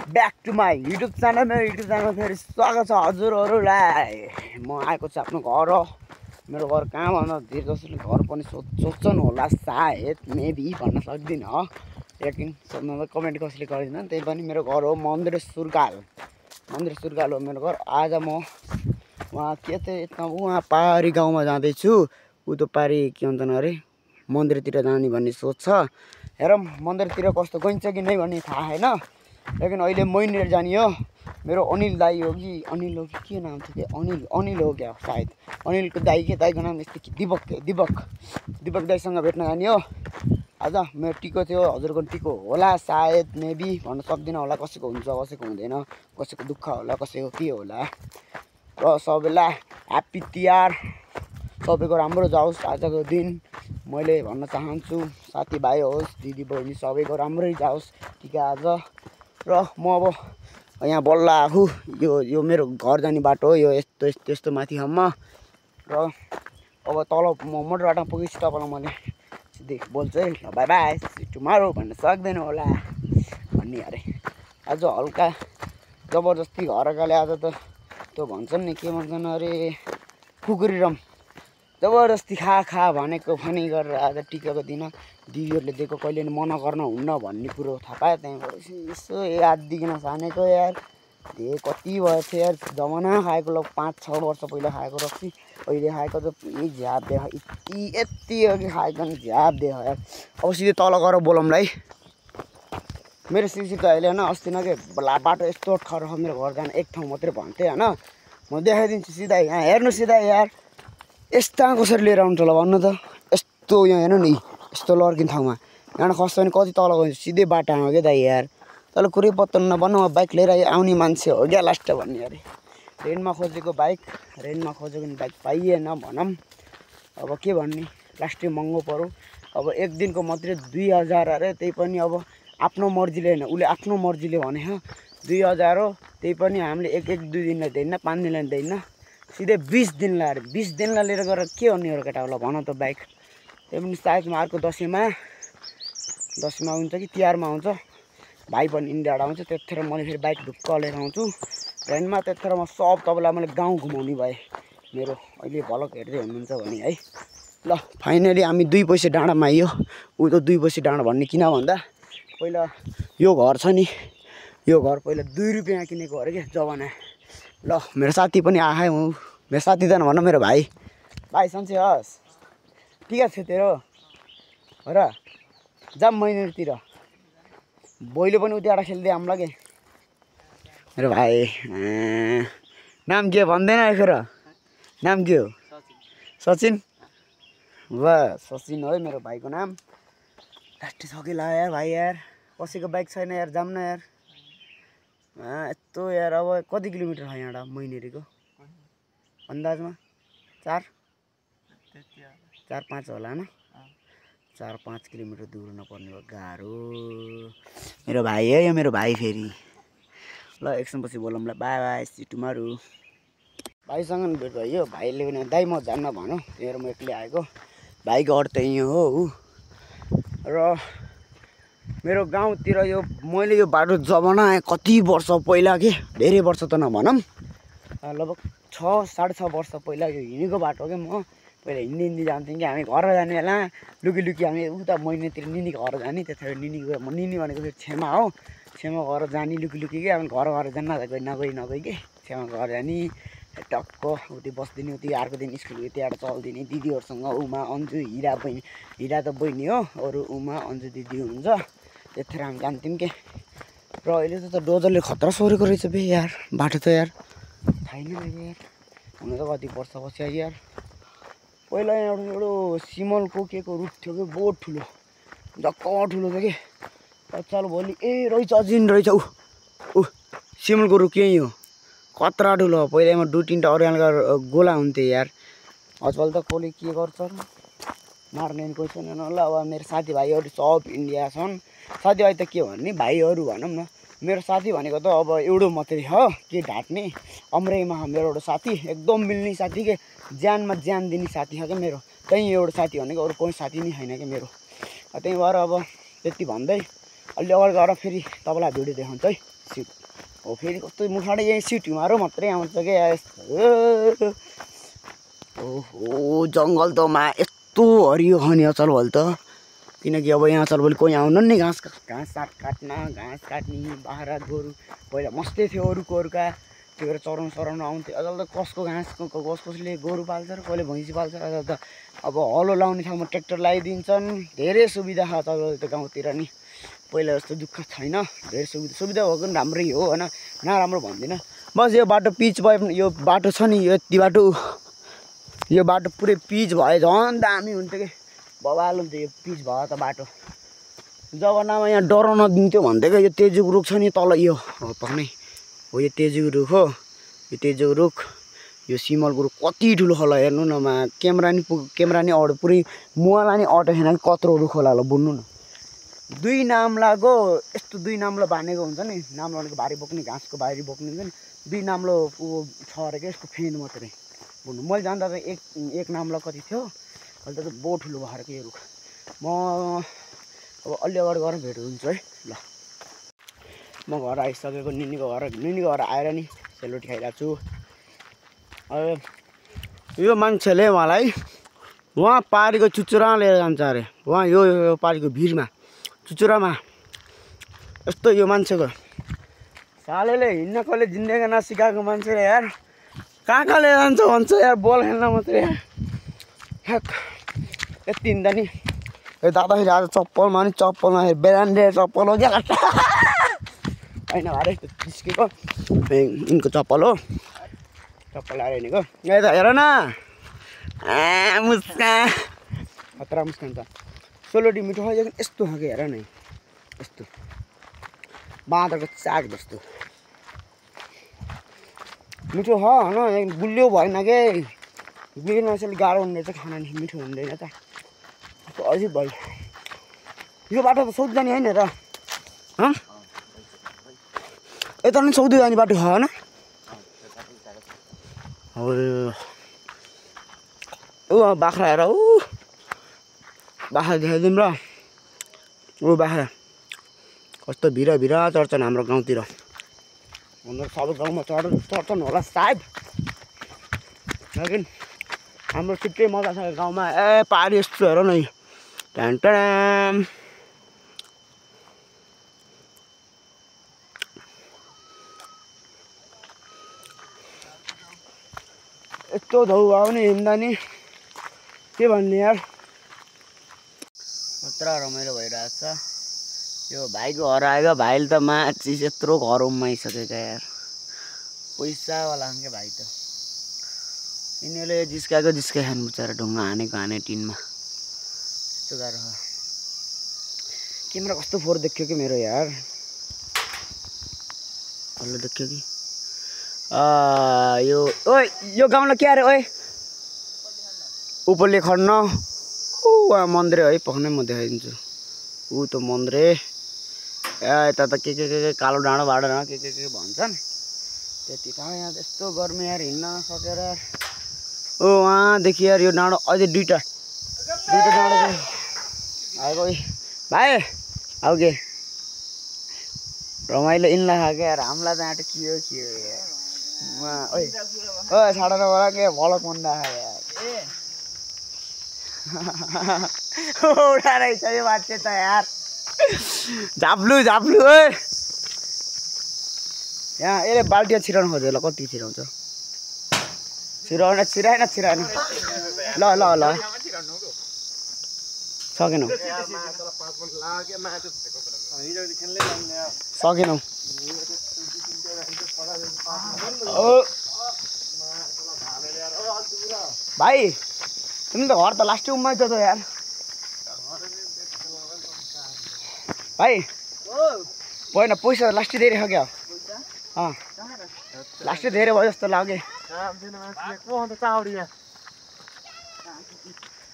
Back to my YouTube channel फेरि स्वागत छ हजुरहरूलाई। म आएको छु आफ्नो घर हो। मेरो घर कहाँ भन्दा धेरै जसोले घर पनि सोध्छन् होला, सायद मेबी भन्न सक्दिनँ हो, लेकिन सोध्न त कमेन्ट कसैले गरिदिन। त्यही पनि मेरो घर हो मन्दिर सुर्गाल हो मेरो घर। आज म वहाँ के त उहाँ पहाडी गाउँमा जाँदैछु। उतो पारी के भन्छन् अरे मन्दिरतिर जाने भन्ने सोच छ। हेरौँ मन्दिरतिर कस्तो गइन्छ कि नै भन्ने थाहा छैन, लेकिन अहिले मैनिर जाने हो। मेरो अनिल दाई हो कि के नाम थियो, अनिल हो क्या सायद। अनिलको दाईको नाम यस्तो दिपक दाईसँग भेट्न जाने हो आज। मेरो टिको थियो, हजुरको टिको होला सायद मेबी भन्न सक्दिनँ होला। कसैको हुन्छ कसैको हुँदैन, कसैको दुःख होला कसैको के होला। र सबैलाई ह्याप्पी तिहार, सबैको राम्रो जाओस् आजको दिन मैले भन्न चाहन्छु। साथीभाइ होस् दिदीबहिनी सबैको राम्रै जाओस् टिका आज। र म अब यहाँ बल्ल आफू यो मेरो घर जाने बाटो हो, यो यस्तो माथिसम्म। र अब तल म मोटर बाटोमा पुगेपछि तपाईँलाई मैले सिधै बोल्छु है, बाई बाई टुमारो भन्न सक्दैन होला भन्ने अरे। आज हल्का जबरजस्ती घरकाले आज त त्यो भन्छन् नि, के भन्छन् अरे कुकुरीरम जबरजस्ती खा भनेको भनी गरेर आज टिकाको दिन दिदीहरूले दिएको कहिले नि मना गर्न हुन्न भन्ने कुरो थाहा पाएँ। त्यहाँबाट यसो याददेखिन सानेको यार कति भयो थियो यार, जमाना खाएको ल 5-6 वर्ष पहिला खाएको रक्सी अहिले खाएको त झ्याप देख यति अघि खाएको नि झ्याप देख यार। अब सिधै तल गएर बोलाउँला है। मेरो सिट अहिले होइन, अस्ति न के बाटो यस्तो खर मेरो घर जान एक ठाउँ मात्रै भन्थेँ होइन। म देखाइदिन्छु सिधा यहाँ हेर्नु, सिधा यार यस्ता कसरी लिएर आउँछ होला भन्नु त। यस्तो यहाँ हेर्नु नि, यस्तो लड्किने ठाउँमा यहाँ खस्छ भने कति तल गइन्छ, सिधै बाटामा क्या दाइ यार। तल कुरै पत्ता नभन्नु, म बाइक लिएर आउने मान्छे हो क्या लास्ट भन्ने अरे। रेन्टमा खोजेको बाइक नि बाइक पाइएन भनौँ। अब के भन्ने, लास्टै महँगो पऱ्यो। अब एक दिनको मात्रै 2000 अरे, त्यही पनि अब आफ्नो मर्जीले होइन, उसले आफ्नो मर्जीले भने 2000 हो। त्यही पनि हामीले एक 2 दिनलाई दिन्न, 5 दिनलाई दिन्न, सिधै 20 दिनलाई अरे। 20 दिनलाई लिएर गएर के गर्ने एउटा केटाहरूलाई भन त बाइक। त्यही पनि सायद म अर्को दसैँमा हुन्छ कि तिहारमा आउँछ, भाइ पनि इन्डियाबाट आउँछ, त्यतिखेर मैले फेरि बाइक ढुक्क लिएर आउँछु रेन्टमा। त्यतिखेर म सब तपाईँलाई मैले गाउँ घुमाउने भएँ, मेरो अहिले भ्लग हेर्दै हुनुहुन्छ भने है। ल फाइनली हामी 2 पैसे डाँडामा आइयो। ऊ त 2 पैसे डाँडा भन्ने किन भन्दा पहिला यो घर छ नि, यो घर पहिला 2 रुपियाँ किनेको अरे क्या जमाना। ल मेरो साथी पनि आए, मेरो साथी त भन मेरो भाइ सन्चै हस्, ठिक छ तेरो हो र। जाम मैनिरतिर बोइलो पनि उतिबाट खेल्दै आउँला के मेरो भाइ। नाम के भन्दैन र, नाम के हो? सचिन। वाह सचिन हो मेरो भाइको नाम। लास्टै सकिला यार भाइ यार, कसैको बाइक छैन यार, जाऊँ न यार। यस्तो यार अब कति किलोमिटर छ यहाँबाट मैनेरीको अन्दाजमा? 4-5 होला होइन, 4-5 किलोमिटर दूर नपर्ने भयो, गाह्रो। मेरो भाइ है यो, मेरो भाइ फेरि। ल एकछिनपछि बोलाउँला, बाई बाई सी टुमारो। भाइसँग भेट भयो, भाइले पनि दाइ म जान्न भन्यो, त्यही म एक्लै आएको। भाइको घर त यहाँ हो। र मेरो गाउँतिर यो मैले यो बाटो जमाना कति वर्ष पहिला के, धेरै वर्ष त नभनौँ, लगभग 6-6.5 वर्ष पहिला यो हिँडेको बाटो क्या। म पहिला हिँड्दै जान्थेँ कि हामी घर जाने बेला लुकी हामी उता मैनातिर निनी घर जाने। त्यतिखेर निनी भनेको फेरि छेमा हो, छेमा घर जाने लुकी कि हामी घर जान्न नगई कि छेमा घर जाने टक्क उति बस्दिने। उति अर्को दिन स्कुल यतिबाट चल्दिने दिदीहरूसँग, उमा अन्जु हिरा त बहिनी हो, अरू उमा अन्जु दिदी हुन्छ। त्यतिखेर हामी जान्थ्यौँ के। र अहिले त डोजरले खतरा सोरेको रहेछ बे यार बाटो त यार, थाहै नै लाग्यो यार। हुन त कति वर्ष पछि आयो यार। पहिला यहाँ एउटा सिमलको के को रुख थियो कि बहुत ठुलो, जक्क ठुलो थियो कि। चाल भोलि रहेछ अजिन रहेछ ऊ सिमलको रुख यहीँ हो, खतरा ठुलो। पहिला यहाँ 2-3टा अर्ग्यानका गोला हुन्थे यार। आजकल त कसले के गर्छ र, मार्ने कोही छैन ल। अब मेरो साथीभाइहरू सब इन्डिया छन्। साथीभाइ त के भन्ने, भाइहरू भनौँ न। मेरो साथी भनेको त अब एउटा मात्रै हो के ढाँट्ने, अमरैमा मेरो एउटा साथी, एकदम मिल्ने साथी के, ज्यानमा ज्यान दिने साथी हो क्या मेरो। त्यही एउटा साथी भनेको, अरू कोही साथी नै छैन क्या मेरो। त्यही भएर अब त्यति भन्दै अलि अगाडि गएर फेरि तपाईँलाई भिडियो देखाउँछु है। सिट हो फेरि कस्तो मुखाडे यही सिटी मारो मात्रै आउँछ क्या यस्तो ओहो जङ्गल त मा यस्तो हरियो खनी अचल भोलि त किनकि अब यहाँ अचल भोलि कोही आउनु नि घाँस साट काट्न घाँस काट्ने बाख्रा गोरु पहिला मस्तै थियो अरूका त्यो भएर चराउनु आउँथ्यो अझ त कसको कसले गोरु पाल्छ र कसले भैँसी पाल्छ अझ त अब हलो लाउने ठाउँमा ट्र्याक्टर लगाइदिन्छन् धेरै सुविधा छ अचल त गाउँतिर नि पहिला जस्तो दुःख छैन धेरै सुविधा भएको पनि राम्रै हो होइन नराम्रो भन्दिनँ बस यो बाटो पिच भयो यो बाटो छ नि यो बाटो पुरै पिच भयो झन् दामी हुन्थ्यो कि बवाल हुन्थ्यो यो पिच भयो त बाटो जमानामा यहाँ डराउन दिन्थ्यो भन्थ्यो क्या यो तेजुको रुख छ नि तल यो पर्ने हो यो तेजुको रुख हो यो तेजुको रुख यो सिमलको रुख कति ठुलो होला हेर्नु न क्यामेरा नि अड्यो पुरै मुवालाई नि अटेन कि कत्रो रुख होला बुझ्नु न दुई नाम्लाको यस्तो दुई नाम्लो बानेको हुन्छ नि नाम्लो भनेको भारी बोक्ने घाँसको भारी बोक्ने हुन्छ नि दुई नाम्लो छ अरे क्या यसको फेन मात्रै बुझ्नु मैले जान्दा त एक नाम्लो कति थियो अहिले त बहुत ठुलो भएर के रुख म अब अलि अगाडि गएर भेट हुन्छ है ल म घर आइसकेको निनीको घर आएर नि सेलरोटी खाइरहेको छु अब यो मान्छेले मलाई वहाँ पारीको चुचुरा लिएर जान्छ अरे वहाँ यो पारीको भिरमा चुचुरामा यस्तो यो मान्छेको सालेले हिँड्न कसले जिन्दगी नसिकाएको मान्छेले यार कहाँ लिएर जान्छ भन्छ यार बल खेल्न मात्रै यार यति हिँड्दा नि ए दादा फेरि आज चप्पलमा नि चप्पलमा ब्रान्डेड चप्पल हो क्या होइन अरे निस्केको यिनको चप्पल हो चप्पल आएर हिँडेको ए त हेर न मुस्कान खतरा मुस्कान त सेलरोटी मिठो खाइदियो यस्तो खालको हेर न यस्तो बाँदरको चाक जस्तो मिठो छ होइन गुलियो भएन के गुलियो नसले गाह्रो हुँदैन चाहिँ खाना नि मिठो हुँदैन त अजिब भयो यो बाटो त सोध्दा नि होइन र यता नि सौदी जाने बाटो होइन ऊ बाख्रा हेर ऊ बाख्रा देखाइदिउँ र ऊ बाख्रा कस्तो भिरा चढ्छन् हाम्रो गाउँतिर हाम्रो सबै गाउँमा चढ्छन् होला सायद लेकिन हाम्रो छिट्टै मजा छ गाउँमा ए पारी यस्तो हेर न टाइम यस्तो धौ भयो नि हिँड्दा नि के भन्ने यार मात्र रमाइलो भइरहेछ यो भाइको घर आएको भाइले त माचिस यत्रो घर उमाइसकेको यार पैसावाला क्या भाइ त यिनीहरूले जिस्काएको खानु बिचरा ढुङ्गा हाने टिनमा यस्तो गाह्रो छ क्यामेरा कस्तो फोहोर देख्यो कि मेरो यार हल्लो देख्यो कि यो गाउँलाई के अरे ओए उपरले खड्न ऊ मन्दिर है पक्नै म देखाइदिन्छु ऊ त मन्दिर यता त के कालो डाँडो बाडो के भन्छन् त्यति कहाँ यहाँ त्यस्तो गर्मी यार हिँड्न सकेर ओ वहाँदेखि यार यो डाँडो अझै दुईवटा डाँडो आएको भाइ आऊ के रमाइलो इन्ला खाएको यार हामीलाई त आँटो के हो यार ओइ छाडा नगर के भलक मुन्डा यार उडा रहेछ यो मान्छे त यार झाप्लु ओइ यहाँ यसले बाल्टिया छिराउनु खोज्यो ल कति छिराउँछ छिराएन ल सकेनौ भाइ तिमी त घर त लास्टै उमाइछ त यार भाइ होइन पैसा लास्टै धेरै छ क्या लास्टै धेरै भयो जस्तो लाग्यो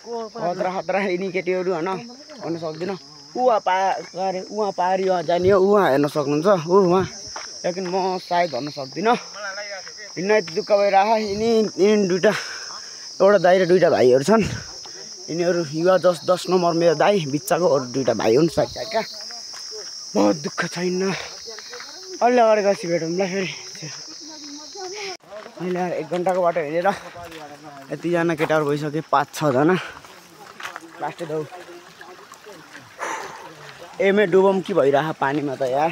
खतरा यिनी केटीहरू होइन भन्न सक्दिनँ उहाँ पारी जाने हो उहाँ हेर्न सक्नुहुन्छ ऊ उहाँ लेकिन म सायद भन्न सक्दिनँ हिँड्न यति दुःख भइरहेको यिनी दुइटा एउटा दाइ र दुइटा भाइहरू छन् यिनीहरू युवा 10 नम्बर मेरो दाइ बिच्चाको अरू दुइटा भाइ हुन् साइडका बहुत दुःख छैन अलि अगाडि गएपछि भेटौँला फेरि अहिले 1 घन्टाको बाटो हिँडेर यतिजना केटाहरू भइसक्यो 5-6 जना लास्टै दौ एमै डुबौँ कि भइरह पानीमा त यार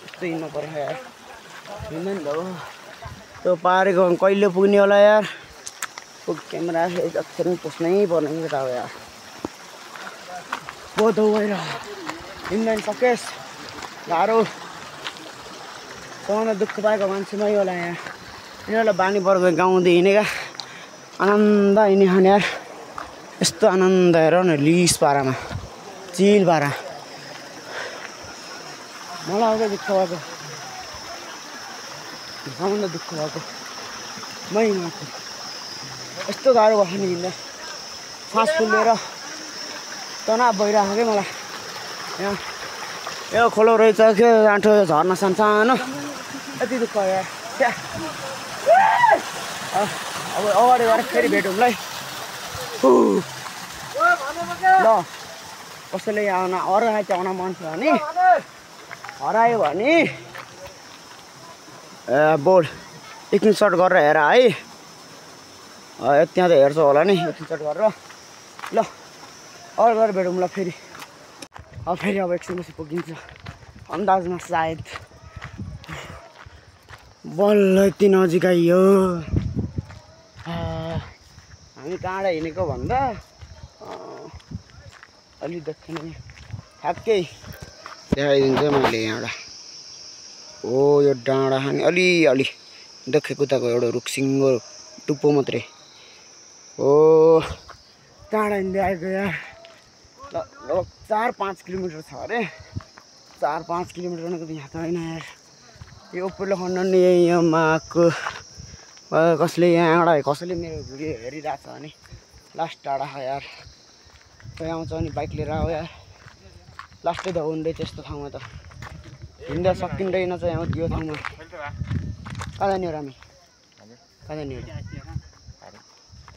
यस्तो हिँड्नु पर्छ यार हिँड्दैन त हो त्यो पारेको कहिले पुग्ने होला यार क्यामेरा अक्षर पोस्नै पर्ने केटा हो यार बहुत हो भइर हिँड्दैन सकेस् गाह्रो सबभन्दा दुःख पाएको मान्छे मै होला यहाँ यिनीहरूलाई बानी पर्को गाउँदै हिँडेका आनन्द हिँड्ने खाने यार यस्तो आनन्द हेर न लिस पारामा चिल पारा मलाई आउँदै दुःख भएको सबभन्दा दुःख भएको मै माथि यस्तो गाह्रो भएको नि हिँड्दा सास फुलेर तनाव भइरहेको क्या मलाई यहाँ यो खोलो रहेछ के आँठो झर्ना सानो यति दुःख यार अब अगाडि गएर फेरि भेटौँला है ल कसैले आउन अरू आइते आउन मन छ भने हरायो भने बोल स्क्रिनसट गरेर हेर है त्यहाँ त हेर्छ होला नि स्क्रिनसट गरेर ल अरू गरेर भेटौँला फेरि फेरि अब एकछिनपछि पुगिन्छ अन्दाजमा सायद बल्ल यति नजिक आइयो हामी टाढा हिँडेको भन्दा अलि दक्षिण ठ्याक्कै देखाइदिन्छु मैले यहाँबाट हो यो डाँडा खाने अलि दक्षिण कुताको एउटा रुखसिङ्गो टुप्पो मात्रै हो टाढा हिँड्दै आएको यार लगभग 4-5 किलोमिटर छ अरे 4-5 किलोमिटर भनेको त यहाँ त होइन यार यो उपरले खण्डन यहाँमा आएको कसले यहाँबाट कसैले मेरो भिडियो हेरिरहेको छ भने लास्ट टाढा छ यार कोही आउँछ अनि बाइक लिएर आऊ यार लास्टै त हुँदै त्यस्तो ठाउँमा त हिँड्दा सकिँदैन चाहिँ आउँछ यो ठाउँमा कहाँ जाने हो हामी कहाँ जाने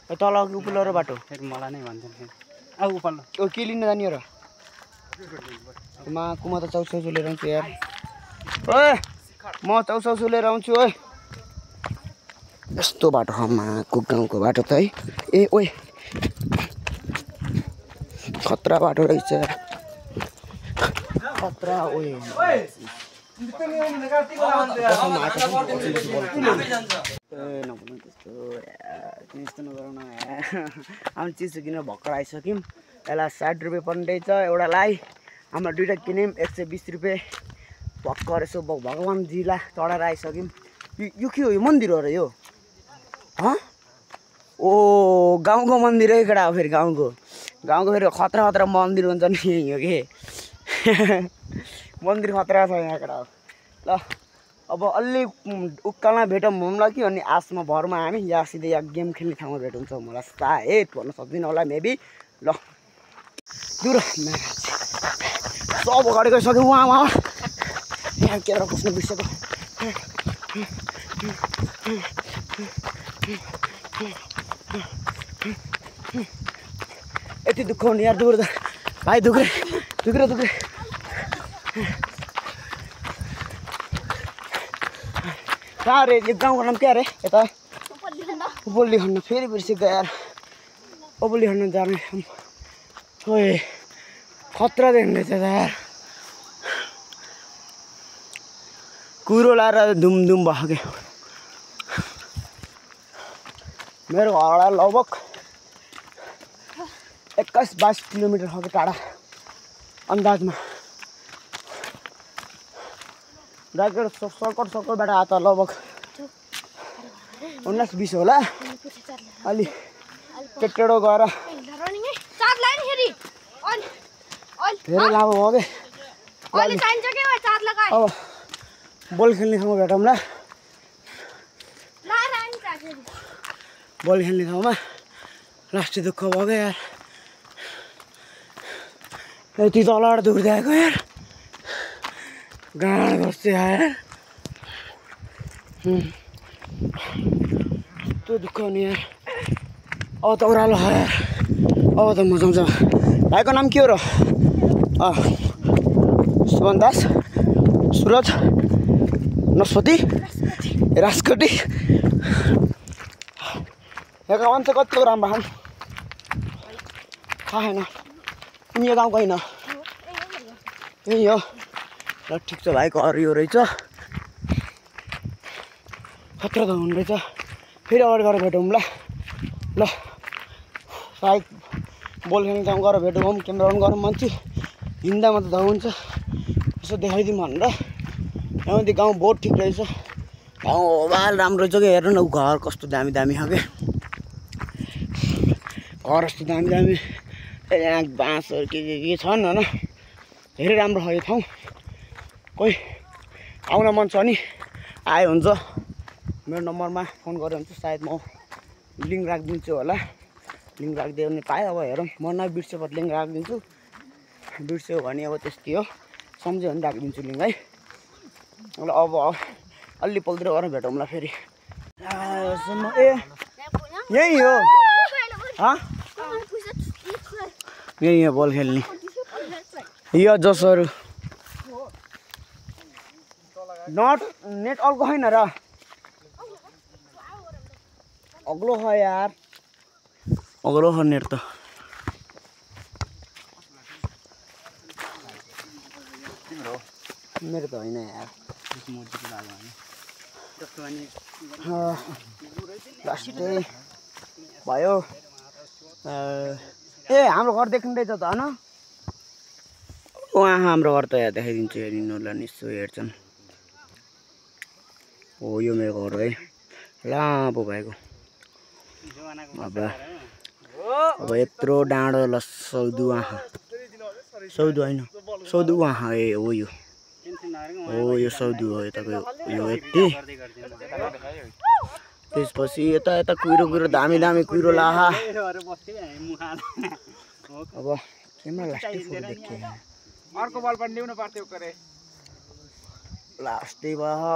हो तल उपल्लो र बाटो मलाई नै भन्छ अब उपल्लो ओ के लिन जाने हो र कुमा त चाउचाउ लिएर आउँछु यार ओए म चाउचाउ लिएर आउँछु ओए यस्तो बाटो माको गाउँको बाटो त है ए ओए खतरा बाटो रहेछ खतरा ओए नबोल्नु त्यस्तो नगरौँ न हामी चिज किनेर भर्खर आइसक्यौँ यसलाई 60 रुपियाँ पर्ने छ एउटालाई हाम्रो दुईवटा किन्यौँ 120 रुपियाँ भर्खर यसो भगवान्जीलाई चढाएर आइसक्यौँ यो के हो यो मन्दिर हो र यो ओ गाउँको मन्दिर है केटा हो फेरि गाउँको फेरि खतरा मन्दिर हुन्छ नि यही हो कि मन्दिर खतरा छ यहाँ केटा हो ल अब अलि उकालमा भेटौँ हुम्ला कि अनि आसमा भरमा हामी या सिधै या गेम खेल्ने ठाउँमा भेटौँ मलाई सायद भन्न सक्दिनँ होला मेबी ल दुर सब अगाडि गइसक्यो उहाँ यहाँ क्यामेरा खोज्नु बिर्सेको यति दुःख हुने यार दुर भाइ दुख्रे कहाँ अरे यो गाउँको नाम क्या अरे यता ओबल्ली खन्न फेरि बिर्सेको यार ओबल्ली खन्न जाने ओए खतरा देख्ने रहेछ यार कुरो लाएर धुमधुम भयो क्या मेरो घरबाट लगभग 21-22 किलोमिटर हो टाढा अन्दाजमा राकेट सर्कटबाट आएर त लगभग 19-20 होला अलि टेटो गएर धेरै लामो भयो क्या अब बल खेल्ने ठाउँमा भेटौँला बल खेल्ने ठाउँमा लास्टै दुःख भयो क्या यार यति तलबाट दुख्दै आएको यार गाँड गर्छ यार त्यो दुःख हुने यार अब त ओह्रालो छ यार अब त मजा आउँछ भाइको नाम के हो र सुमन दास सुरज नस्पति राजकोटी यहाँको मान्छे कतिको राम्रो खान् थाहा छैन तिमी यो गाउँ गइन यही हो ल ठिक छ भाइ घर यो रहेछ खतरा त हुनु रहेछ फेरि अगाडि गएर भेटौँ ल सायद बल खेल्ने ठाउँ गएर भेटौँ क्यामेरा अन गरौँ मान्छे हिँड्दामा त हुन्छ यसो देखाइदिउँ भनेर यहाँ गाउँ बहुत ठिक रहेछ गाउँ बाल राम्रो रहेछ कि हेर्नु न घर कस्तो दामी दामी छ कि घर कस्तो दामी दामी यहाँ बाँसहरू के छन् होइन धेरै राम्रो छ यो ठाउँ कोही आउन मन छ नि आयो हुन्छ मेरो नम्बरमा फोन गऱ्यो भने चाहिँ सायद म लिङ्क राखिदिन्छु होला लिङ्क राखिदियो भने पाएँ अब हेरौँ म नबिर्स्यो भने लिङ्क राखिदिन्छु बिर्स्यो भने अब त्यस्तै हो सम्झ्यो भने राखिदिन्छु लिङ्क है ल अब अलि पल्तिर गएर भेटौँला फेरि ए यही हो यही हो बल खेल्ने यो जसहरू नेट अल्को छैन र अग्लो छ यार अग्लो छ नेट त मेरो त होइन यार लास्टै भयो ए हाम्रो घर देख्नु रहेछ त होइन उहाँ हाम्रो घर त यहाँ देखाइदिन्छु हेरिनुहोला निसो हेर्छन् हो यो मेरो घर है लामो भएको अब यत्रो डाँडो ल सौदु होइन सौदु उहाँ ए हो यो सौदु हो यताको यो यति त्यसपछि यता यता कुहिरो दामी दामी कुहिरो लाहा अब क्यामेरा लास्टै फोटो देखेँ अर्को बल पनि ल्याउनु पर्थ्यो करे लास्टै भयो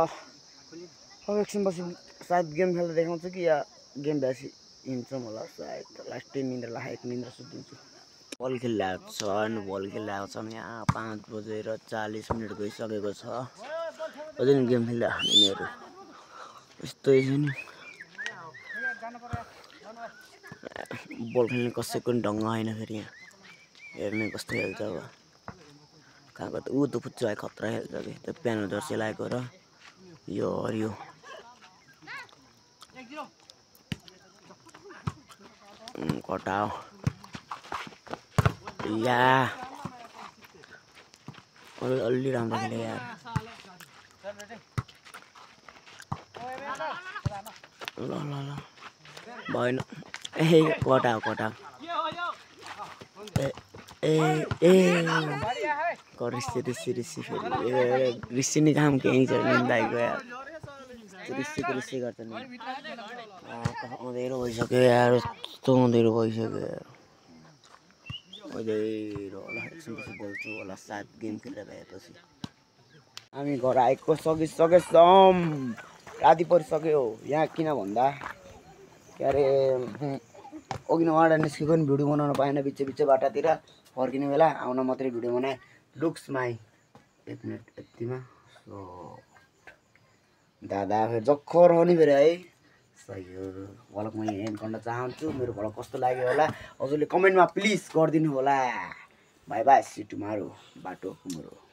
अब एकछिनपछि सायद गेम खेल्दा देखाउँछु कि या गेम भ्यासी हिँड्छौँ होला सायद लास्टै निन्द्रा लाहा एक निन्द्रा सुतिदिन्छु बल खेलिरहेको छन् यहाँ 5:40 गइसकेको छ अझै गेम खेलिरहेको यिनीहरू यस्तै छ नि बल खेल्ने कसैको पनि ढङ्ग छैन फेरि यहाँ हेर्ने कस्तो खेल्छ अब कहाँको त ऊ त फुच्चो आयो खतरा खेल्छ कि त्यो प्यानो जर्सी लगाएको र यो हरियो कटाओ या अलि राम्रो खेले यार ल भएन ए कटाओ रिसी नि काम केही छ निन्दाइको यार रिसी गर्छ नि अँधेरो भइसक्यो यार यस्तो अँधेरो भइसक्यो यार अँधेरो होला एकछिनपछि बोल्छु होला सायद गेम खेलेर भएपछि हामी घर आएको सकिसकेछौँ राति परिसक्यो यहाँ किन भन्दा के अरे अघि उहाँबाट निस्केको नि भिडियो बनाउन पाएन बिच बाटातिर फर्किने बेला आउन मात्रै भिडियो बनाएँ लुक्स माई 1 मिनट यतिमा सो दादा फेरि जक्खर हो नि फेरि है सही हो भ्लग म एन्ड गर्न चाहन्छु मेरो भ्लग कस्तो लाग्यो होला हजुरले कमेन्टमा प्लिज गरिदिनु होला बाई बाई सी टुमारो बाटो कुमरो